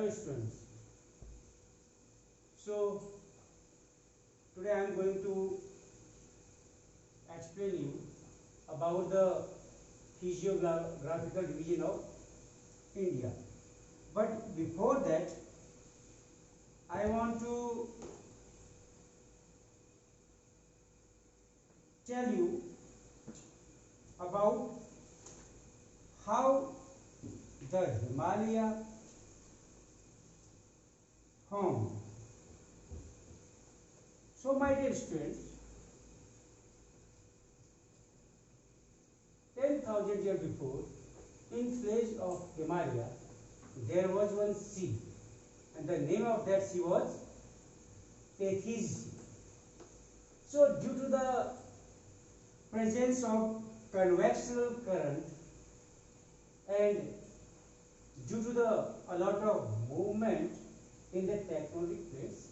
Hello students. So today I am going to explain you about the physiographical division of India. But before that I want to tell you about how the Himalaya formed. So my dear students, 10,000 years before, in place of Himalaya, there was one sea, and the name of that sea was Tethys Sea. So due to the presence of convectional current and due to a lot of movement in the tectonic plates,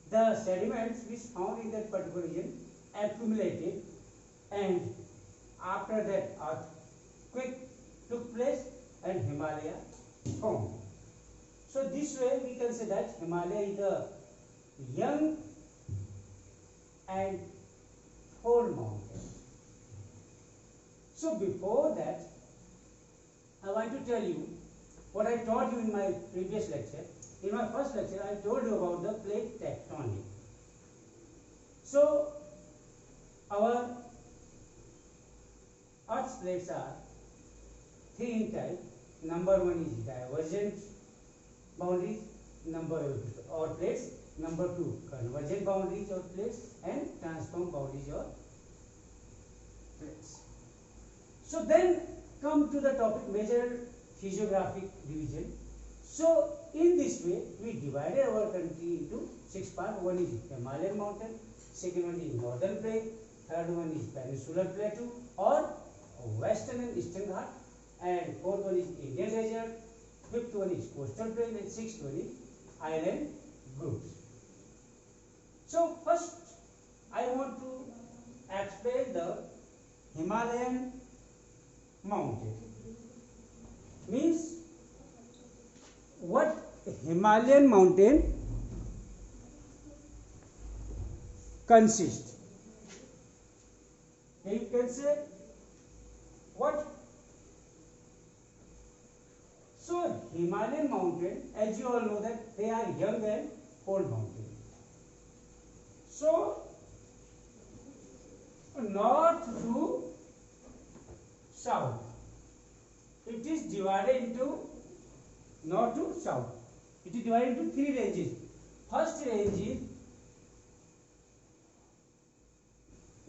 the sediments which found in that particular region accumulated, and after that earthquake took place and Himalaya formed. So this way we can say that Himalaya is a young and old mountain. So before that I want to tell you what I taught you in my previous lecture. In my first lecture, I told you about the plate tectonic. So, our Earth's plates are three in type. Number one is divergent boundaries, or plates. Number two, convergent boundaries or plates, and transform boundaries or plates. So then come to the topic major physiographic division. So in this way we divided our country into 6 parts. One is Himalayan mountain, second one is northern plate, third one is peninsular plateau or western and eastern Ghat, and fourth one is Indian desert, fifth one is coastal plain, and sixth one is island groups. So first I want to explain the Himalayan mountain. Means what Himalayan mountain consists. You can say what? So Himalayan mountain, as you all know that they are young and old mountain. So north to south, it is divided into north to south. It is divided into three ranges. First range is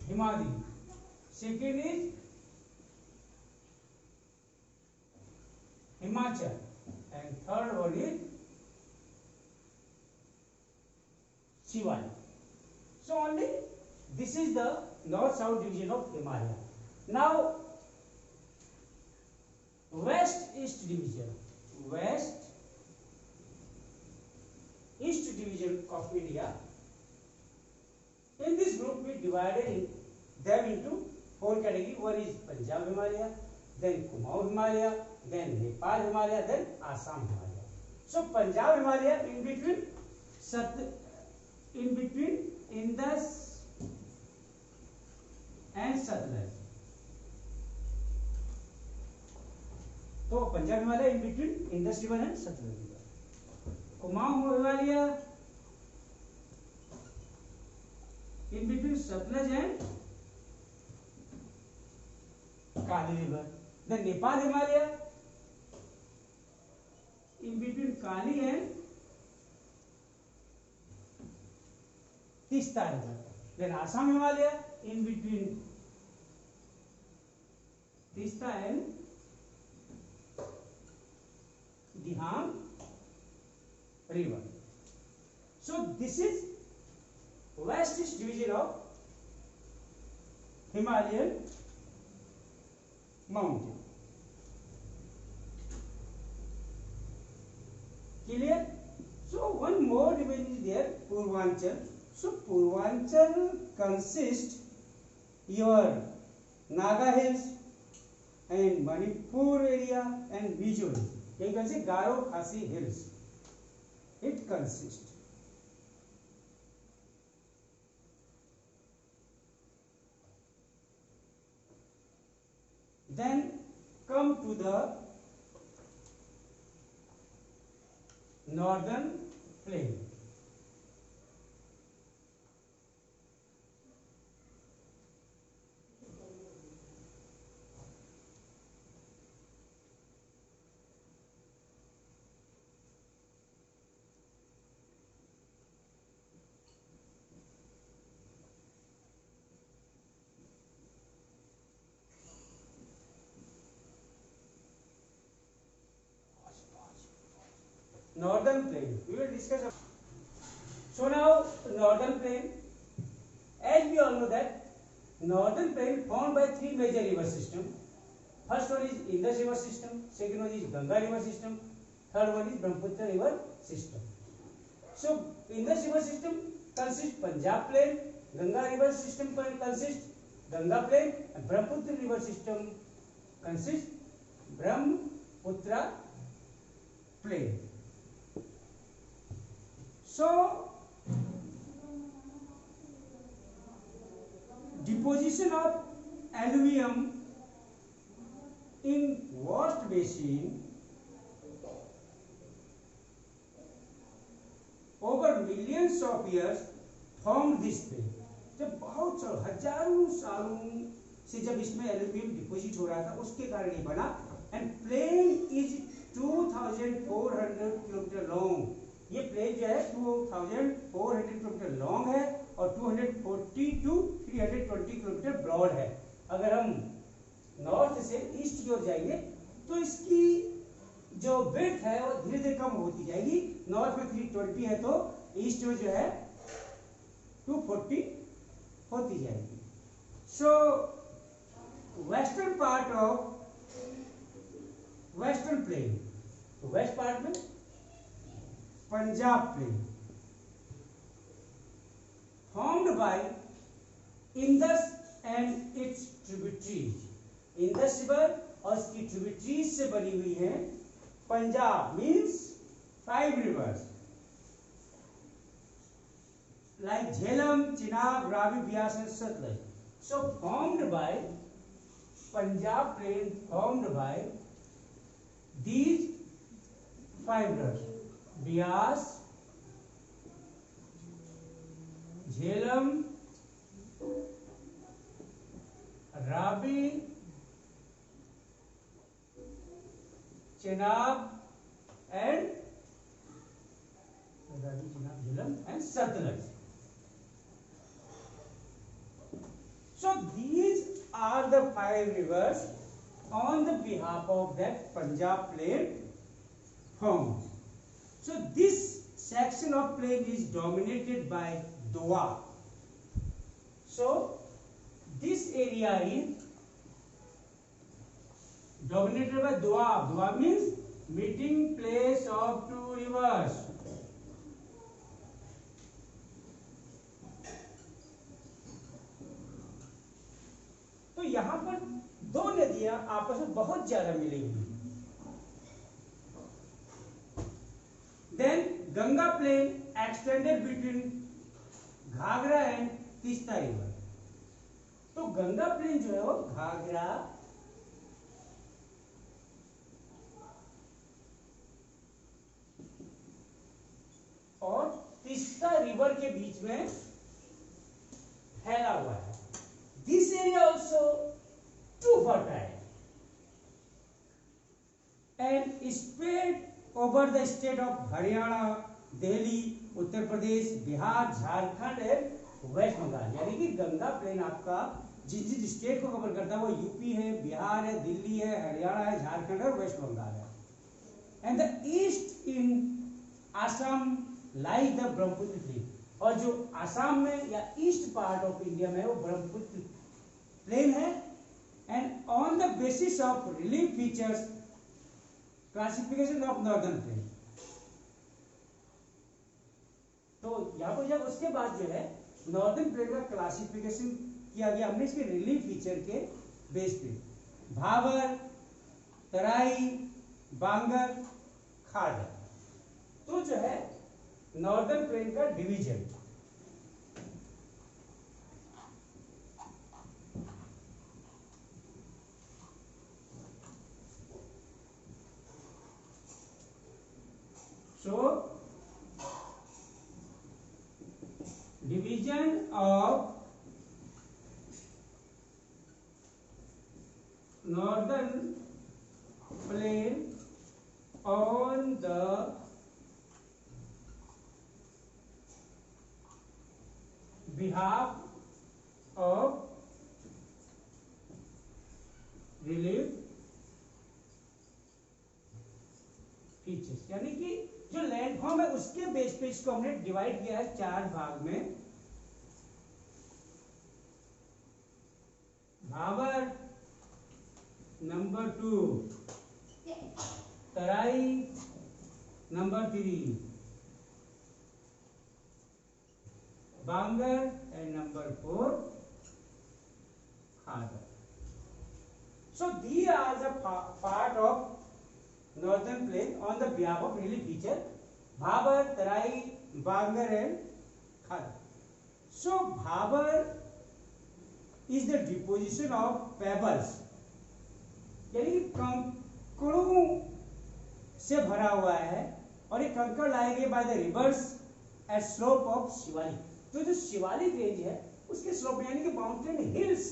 Himadri. Second is Himachal. And third one is Shivali. So only this is the north-south division of Himalaya. Now west-east division. West-east division of India. In this group we divided them into four categories. One is Punjab Himalaya, then Kumaon Himalaya, then Nepal Himalaya, then Assam Himalaya. So Punjab Himalaya in between Indus and Satluj. So Punjab Himalaya in between Indus River and Satluj River. Kumaon Himalaya in between Satluj and Kali River. Then Nepal Himalaya in between Kali and Tista River. Then Assam Himalaya in between Tista and Dihang River. So this is west-east division of Himalayan mountain. Clear? So one more division is there, Purvanchal. So Purvanchal consists your Naga Hills and Manipur area and Mizo. You can say Garo Khasi Hills. It consists. Then come to the northern plain. Northern plain. We will discuss. So now northern plain. As we all know that northern plain formed by three major river systems. First one is Indus river system. Second one is Ganga river system. Third one is Brahmaputra river system. So Indus river system consists Punjab plain. Ganga river system consists Ganga plain, and Brahmaputra river system consists Brahmaputra plain. So, deposition of alluvium in vast basin over millions of years formed this plain. जब बहुत हजारों सालों से जब इसमें aluminium deposit हो रहा था उसके कारण ये बना. And plain is 2400 kilometre long. ये प्लेन जो है 2400 किलोमीटर लॉन्ग है और 240 to 320 किलोमीटर ब्रॉड है. अगर हम नॉर्थ से ईस्ट की ओर जाएंगे तो इसकी जो विड्थ है वो धीरे धीरे कम होती जाएगी. नॉर्थ में 320 है तो ईस्ट में जो है 240 होती जाएगी. So western part of western plain, तो वेस्ट पार्ट में Punjab plain formed by Indus and its tributaries. Indus river और इसकी ट्रिब्यूटरीज से बनी हुई है Punjab. Means 5 rivers like Jhelum, Chenab, Ravi, Bias and Satluj. So formed by Punjab plain, formed by these 5 rivers: Bias, Jhelum, Ravi, Chenab and Jhelum and Satluj. So these are the 5 rivers on the behalf of that Punjab plain formed. So this section of plain is dominated by Doab. So this area is dominated by Doab. Doab means meeting place of 2 rivers. तो यहां पर 2 नदियां आपस में बहुत ज्यादा मिलेंगी. Then Ganga plain extended between Ghaghara and Teesta river. तो गंगा प्लेन जो है वो घाघरा और तीस्ता रिवर के बीच में फैला हुआ है. This area also too fertile and spread over the state of Haryana, Delhi, Uttar Pradesh, Bihar, Jharkhand and West Bengal. यानी कि गंगा प्लेन आपका जिस जिस स्टेट को कवर करता है वो यूपी है, बिहार है, दिल्ली है, हरियाणा है, झारखंड है और वेस्ट बंगाल है. And the east in Assam like the Brahmaputra plain. और जो आसाम में या ईस्ट पार्ट ऑफ इंडिया में वो ब्रह्मपुत्र प्लेन है. And on the basis of relief features classification of northern plain. तो यहां पर जब उसके बाद जो है नॉर्दर्न प्लेन का क्लासिफिकेशन किया गया हमने इसके रिलीफ फीचर के बेस पे. भाबर, तराई, बांगर, खादर। तो जो है नॉर्दर्न प्लेन का division, so division of northern plain on the behalf of relief features, यानी कि जो लैंडफॉर्म है उसके बेस पे इसको हमने डिवाइड किया है 4 भाग में। Bhabar number 2, Terai number 3, Bangar and number 4 Khadar. So these are the part of northern plain on the behalf of relief feature, Bhabar, Tarai, Bangar and Khadar. So Bhabar is the deposition of pebbles, यानी कि कंकड़ों से भरा हुआ है, और ये कंकड़ लाए गए by the rivers at slope of Shivalik. तो जो शिवालिक रेंज है उसके स्लोप यानी कि माउंटेन हिल्स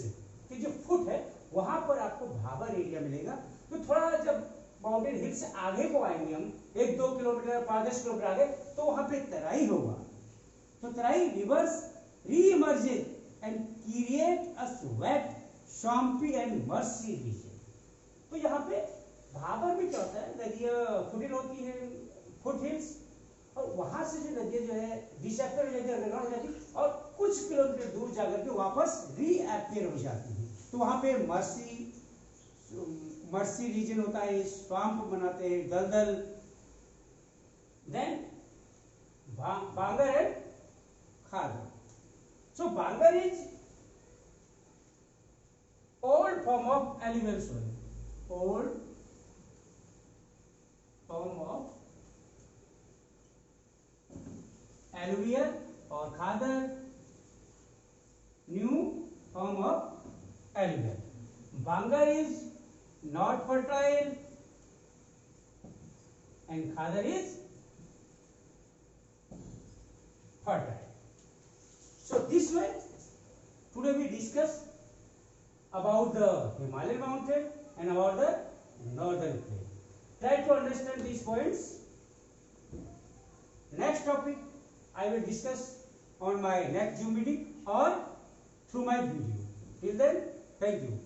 के जो फुट है वहां पर आपको भाबर एरिया मिलेगा। तो थोड़ा जब माउंटेन हिल से आगे को आएंगे हम 1-2 किलोमीटर 5-10 किलोमीटर आगे, तो वहां पे तराई होगा। तो Terai rivers reemerges and create a wet swampy and marshy region. तो यहाँ पे भाबर में क्या होता है, नदियां फुटिल होती है फुट हिल्स, और वहां से जो नदियां जो है डिसेक्टर हो जाती है, अंडरग्राउंड हो जाती है, और कुछ किलोमीटर दूर जाकर के वापस रीअपियर हो जाती है। तो वहां पे मर्सी रीजन होता है, स्वाम्प बनाते हैं, दलदल। Then bangar and khadar. So bangar is old form of alluvial soil, old form of alluvial, और khadar new form of alluvial. Bangar is not fertile and Khadar is fertile. So this way today we discuss about the Himalayan mountain and about the northern plain. Try to understand these points. Next topic I will discuss on my next Zoom meeting or through my video. Till then, thank you.